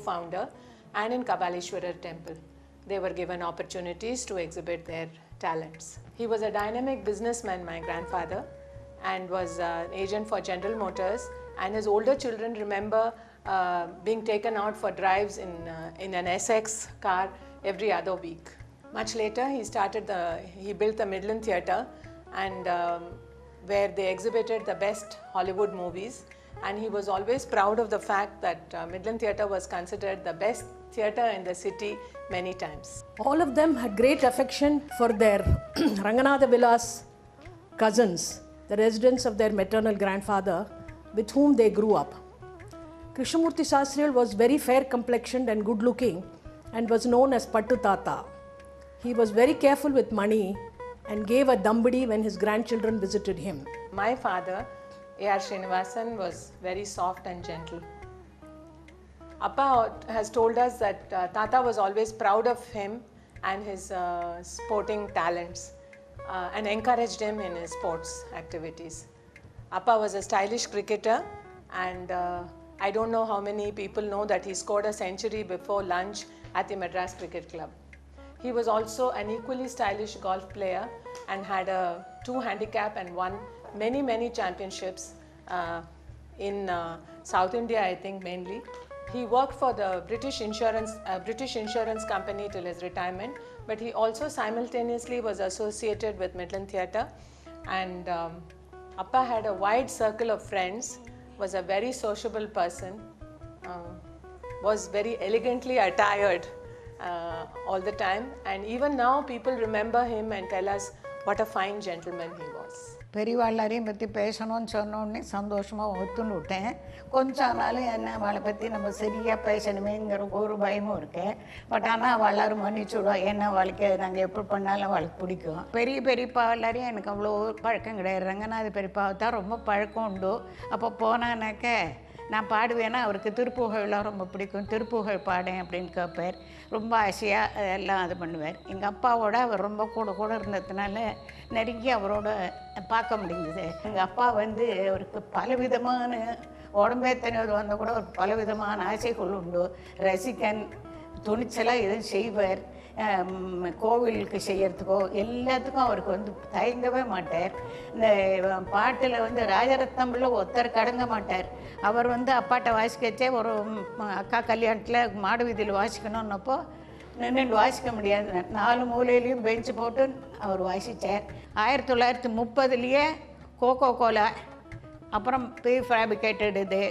founder, and in Kabaleshwarar temple. They were given opportunities to exhibit their talents. He was a dynamic businessman, my grandfather, and was an agent for General Motors, and his older children remember being taken out for drives in an SX car every other week. Much later, he built the Midland Theatre, and where they exhibited the best Hollywood movies, and he was always proud of the fact that Midland Theatre was considered the best theatre in the city many times. All of them had great affection for their Ranganatha Vilas cousins, the residents of their maternal grandfather, with whom they grew up. Krishnamurti Sastriyal was very fair complexioned and good looking and was known as Pattu Tata. He was very careful with money and gave a dambadi when his grandchildren visited him. My father, A.R.Sundaram, was very soft and gentle. Appa has told us that Tata was always proud of him and his sporting talents and encouraged him in his sports activities. Appa was a stylish cricketer, and I don't know how many people know that he scored a century before lunch at the Madras Cricket Club. He was also an equally stylish golf player and had a 2 handicap and won many championships in South India, I think mainly. He worked for the British insurance company till his retirement, but he also simultaneously was associated with Midland Theatre, and Appa had a wide circle of friends, was a very sociable person, was very elegantly attired all the time, and even now people remember him and tell us what a fine gentleman he was. பெரியவாள்லாரையும் பற்றி பேசணும்னு சொன்னோடனே சந்தோஷமாக ஒத்துன்னு விட்டேன். கொஞ்சம் ஆனாலும் என்ன அவளை பற்றி நம்ம சரியாக பேசணுமேங்கிற ஒரு பயமும் இருக்கு. பட் ஆனால் அவள் எல்லாரும் மன்னிச்சுடுவா. என்ன வாழ்க்கை நாங்கள் எப்படி பண்ணாலும் அவளுக்கு பிடிக்கும். பெரிய பெரியப்பா எல்லாரையும் எனக்கு அவ்வளோ பழக்கம் கிடையாது. ரங்கநாத பெரியப்பாவை தான் ரொம்ப பழக்கம் உண்டு. அப்போ போனானாக்க நான் பாடுவேன்னா அவருக்கு திருப்புகழ்லாம் ரொம்ப பிடிக்கும். திருப்புகழ் பாடேன் அப்படின்னு கேட்பார். ரொம்ப ஆசையாக எல்லாம் இது பண்ணுவார். எங்கள் அப்பாவோட அவர் ரொம்ப கூட இருந்ததுனால நெருங்கி அவரோட பார்க்க முடிஞ்சது. எங்கள் அப்பா அவருக்கு பலவிதமான உடம்பேத்தனது வந்தால் கூட ஒரு பலவிதமான ஆசைகள் உண்டு. ரசிகன், துணிச்சலாக எதுவும் செய்வார். கோவிலுக்கு செய்யறதுக்கோ எல்லாத்துக்கும் அவருக்கு தயங்கவே மாட்டார். இந்த பாட்டில் ராஜரத்னம்ல ஒருத்தர் கடங்க மாட்டார். அவர் அப்பாட்ட வாசிக்கச்சே ஒரு அக்கா கல்யாணத்தில் மாடு வீதியில் வாசிக்கணுன்னப்போ நின்று வாசிக்க முடியாது. 4 மூலையிலையும் பெஞ்சு போட்டு அவர் வாசித்தார். 1930 கோகோ கோலா, அப்புறம் ப்ரீஃபேபிரிகேட்டட் இது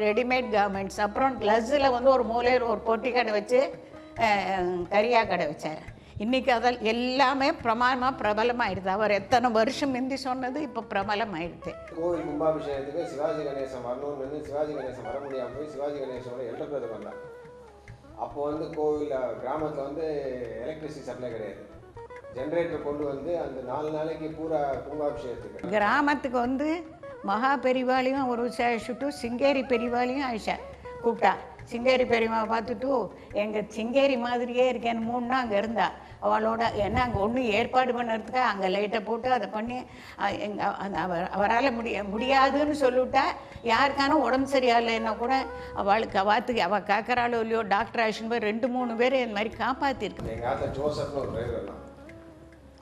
ரெடிமேட் கார்மெண்ட்ஸ், அப்புறம் க்ளஸில் ஒரு மூலையில் ஒரு பொட்டி கடை வச்சு கரியா கடை வச்சார். இன்றைக்கி அதில் எல்லாமே பிரபலமாகிடுது. அவர் எத்தனை வருஷம் முந்தி சொன்னது இப்போ பிரபலமாகிடுது. கோவில் கும்பாபிஷேகத்துக்கு சிவாஜி கணேசன் வரணும்னு சிவாஜி கணேசன் வர முடியாமல் போய் சிவாஜி கணேசனோட எல்டர் பிரதர் வந்தார். அப்போது கோவில் கிராமத்தில் எலக்ட்ரிசிட்டி சப்ளை கிடையாது. ஜென்ரேட்டர் கொண்டு அந்த 4 நாளைக்கு பூரா கும்பாபிஷேகத்துக்கு கிராமத்துக்கு மகா பெரிவாளையும் ஒரு விசேஷிட்டு சிங்கேரி பெரிவாளையும் ஆயிஷா கூப்பிட்டா. சிங்கேரி பெரியம்மாவை பார்த்துட்டு எங்கள் சிங்கேரி மாதிரியே இருக்கேன்னு 3 நாள் அங்கே இருந்தா. அவளோட என்ன அங்கே ஒன்றும் ஏற்பாடு பண்ணுறதுக்கு அங்கே லைட்டை போட்டு அதை பண்ணி அவரால் முடியாதுன்னு சொல்லிவிட்டா. யாருக்கான உடம்பு சரியாகலைன்னா கூட அவளுக்கு அவள் கேட்குறாளோ இல்லையோ டாக்டர் ஆக்ஷன் போய் 2-3 பேர் இந்த மாதிரி காப்பாற்றிருக்கு. எங்கள் ஆத்தா ஜோசப்னு ஒரு டிரைவர் தான்.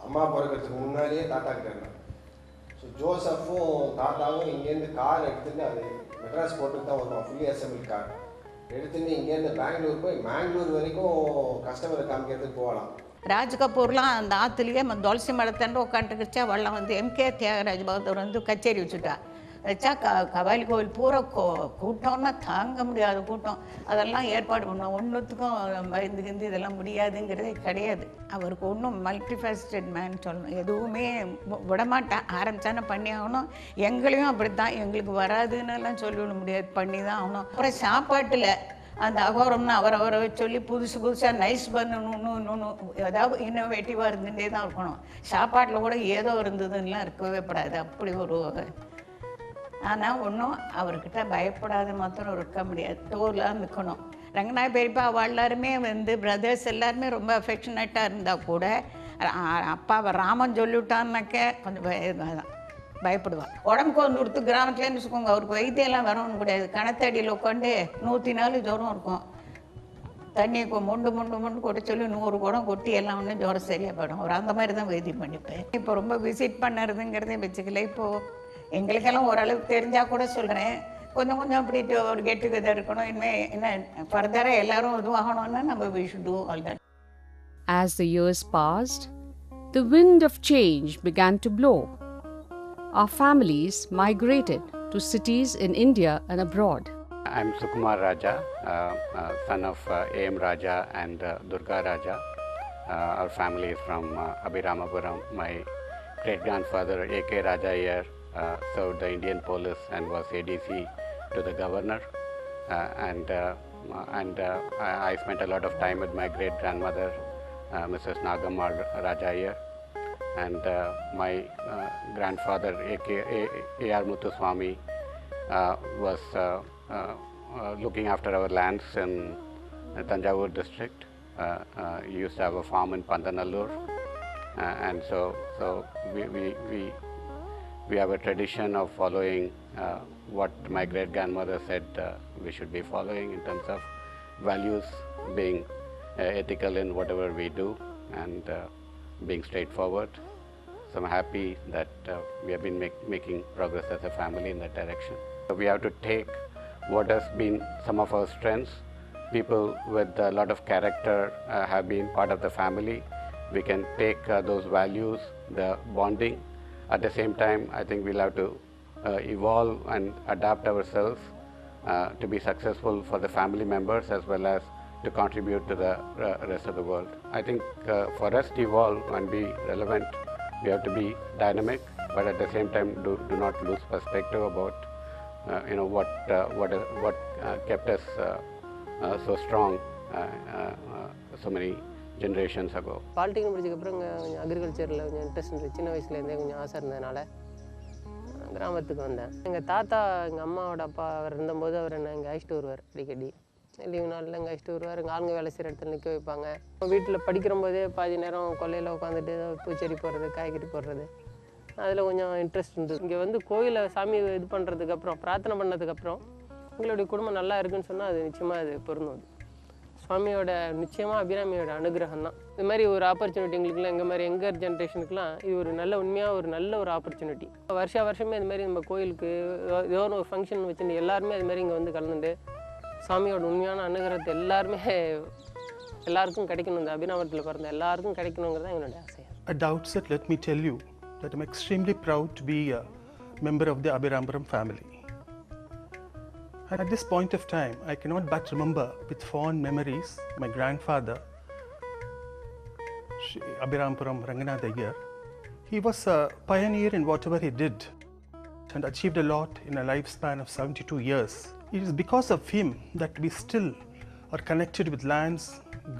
அம்மா பிறக்கிறதுக்கு முன்னாடியே தாத்தா கிட்ட இருந்தான். ஸோ ஜோசப்பும் தாத்தாவும் இங்கேருந்து கார் எடுத்துகிட்டு அது மெட்ராஸ் போட்டுக்கு தான் வருவான். ஃபுல்லி அசம்பிள் கார் எடுத்துட்டு இங்கேருந்து பெங்களூர் போய் மேங்களூர் வரைக்கும் கஸ்டமரை காமிக்கிறதுக்கு போகலாம். ராஜ்கபூர்லாம் அந்த ஆற்றுலேயே துளசி மடத்தண்டு உட்காந்துக்கிச்சா வெள்ளம் எம்கே தியாகராஜ் பகதூர் கச்சேரி வச்சுட்டா. வச்சா கபாலி கோவில் பூரா கூட்டம்னா தாங்க முடியாத கூட்டம். அதெல்லாம் ஏற்பாடு பண்ணோம். ஒன்றுத்துக்கும் பயந்து இதெல்லாம் முடியாதுங்கிறதே கிடையாது. அவருக்கு ஒன்றும் மல்டிஃபேஸ்டட் மேன் சொல்லணும். எதுவுமே விடமாட்டேன். ஆரம்பித்தானே பண்ணி ஆகணும். எங்களையும் அப்படித்தான். எங்களுக்கு வராதுன்னெல்லாம் சொல்லிவிட முடியாது, பண்ணி தான் ஆகணும். அப்புறம் சாப்பாட்டில் அந்த அகோரம்னு அவரை சொல்லி புதுசாக நைஸ் பண்ணணும்னு ஏதாவது இன்னோவேட்டிவாக இருந்துகிட்டே தான் இருக்கணும். சாப்பாட்டில் கூட ஏதோ இருந்ததுன்னெலாம் இருக்கவே படாது. அப்படி ஒரு ஆனால் ஒன்றும் அவர்கிட்ட பயப்படாத மாத்திரம் இருக்க முடியாது. தோலாக நிற்கணும். ரங்கநாத பெரியப்பா அவள் எல்லாருமே பிரதர்ஸ் எல்லாருமே ரொம்ப அஃபெக்ஷனேட்டாக இருந்தால் கூட அப்பாவை ராமன் சொல்லிவிட்டான்னாக்க கொஞ்சம் பயப்படுவாள். உடம்புக்கு ஒன்று கிராமத்துலேன்னு வச்சுக்கோங்க. அவருக்கு வைத்தியெல்லாம் வரணும் கிடையாது. கணத்தடியில் உட்காந்து 104 ஜுரம் இருக்கும். தண்ணியை மொண்டு கொட்ட சொல்லி 100 குடம் கொட்டி எல்லாம் ஒன்றும் ஜுரம் சரியாக போயிடும். ஒரு அந்த மாதிரி தான் வைத்தியம் பண்ணிப்பேன். இப்போ ரொம்ப விசிட் பண்ணுறதுங்கிறதே வச்சுக்கல. இப்போது எங்களுக்கெல்லாம் ஓரளவுக்கு தெரிஞ்சால் கூட சொல்கிறேன், கொஞ்சம் கொஞ்சம் அப்படி ஒரு கெட் டுகெதர் இருக்கணும். இனிமேல் என்ன ஃபர்தராக எல்லோரும் இதுவாகணும்னா நம்ம we should do all that. As the years passed, the wind of change began to blow. Our families migrated to cities in India and abroad. I'm Sukumar Rajah, son of A.M. Rajah and Durga Rajah. Our family is from Abhiramapuram. My great-grandfather A.K. Rajah here served the Indian police and was ADC to the governor. I spent a lot of time with my great-grandmother, Mrs. Nagamar Rajah here. And my grandfather A.R. Muthuswamy was looking after our lands in Tanjavur district. He used to have a farm in Pandanallur, and so we have a tradition of following what my great grandmother said we should be following in terms of values, being ethical in whatever we do, and being straightforward. So I'm happy that we have been making progress as a family in that direction. So we have to take what has been some of our strengths. People with a lot of character have been part of the family. We can take those values, the bonding. At the same time, I think we'll have to evolve and adapt ourselves to be successful for the family members as well as to contribute to the rest of the world. I think for us to evolve and be relevant, we have to be dynamic, but at the same time do not lose perspective about what kept us so strong so many generations ago. Polytechnic முடிச்சதுக்கப்புறம் கொஞ்சம் அக்ரிகல்ச்சரில் கொஞ்சம் interest இருந்துச்சு. சின்ன வயசுலேருந்தே கொஞ்சம் ஆசை இருந்ததுனால கிராமத்துக்கு வந்தேன். எங்கள் தாத்தா எங்கள் அம்மாவோட அப்பா அவர் இருந்தபோது அவர் என்ன இங்கே அழைச்சிட்டு வருவார். அடிக்கடி லீவு நாளில் இங்கே அழைச்சிட்டு வருவார். எங்கள் ஆளுங்க வேலை செய்கிற இடத்துல நிற்க வைப்பாங்க. வீட்டில் படிக்கிறம்போதே பாதி நேரம் கொல்லையில் உட்காந்துட்டு பூச்செடி போடுறது, காய்கறி போடுறது, அதில் கொஞ்சம் இன்ட்ரெஸ்ட் இருந்தது. இங்கே வந்து கோயிலை சாமி இது பண்ணுறதுக்கப்புறம், பிரார்த்தனை பண்ணதுக்கப்புறம் எங்களுடைய குடும்பம் நல்லா இருக்குன்னு சொன்னால் அது நிச்சயமாக அது பொருந்தும். சுவாமியோட நிச்சயமாக அபிராமியோட அனுகிரகம் தான். இது மாதிரி ஒரு ஆப்பர்ச்சுனிட்டி எங்களுக்குலாம் எங்கள் மாதிரி எங்கர் ஜென்ரேஷனுக்குலாம் இது ஒரு நல்ல உண்மையாக ஒரு நல்ல ஒரு ஆப்பர்ச்சுனிட்டி. வருஷமே இது மாதிரி நம்ம கோயிலுக்கு ஏதோ ஒரு ஃபங்க்ஷன் வச்சுட்டு எல்லாருமே அது மாதிரி இங்கே வந்து கலந்துட்டு சாமியோட உண்மையான அனுகிரகத்தை எல்லாருக்கும் கிடைக்கணும். இந்த அபிராமத்தில் பிறந்த எல்லாருக்கும் கிடைக்கணுங்கிறது தான் என்னுடைய ஆசை. At the outset, let me tell you that I'm extremely proud to be a member of the Abhiramapuram family. At this point of time, I cannot but remember with fond memories my grandfather, Abhiramapuram Ranganatha here. He was a pioneer in whatever he did and achieved a lot in a lifespan of 72 years. It is because of him that we still are connected with lands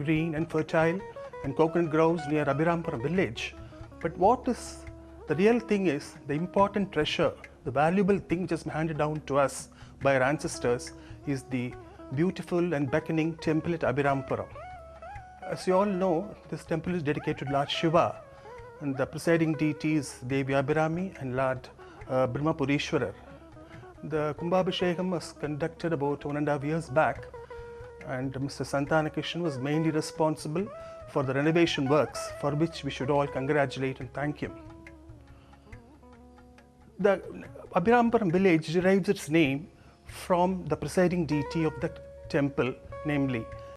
green and fertile and coconut groves near Abhiramapuram village. But what is the real thing is the important treasure, the valuable thing which is handed down to us by our ancestors is the beautiful and beckoning temple at Abhiramapuram. As you all know, this temple is dedicated to Lord Shiva, and the presiding deity is Devi Abhirami and Lord Brahmapurishwarar. The Kumbhabhishekam was conducted about 1.5 years back, and Mr. Santanakishan was mainly responsible for the renovation works, for which we should all congratulate and thank him. The Abhiramapuram village derives its name from the presiding deity of the temple, namely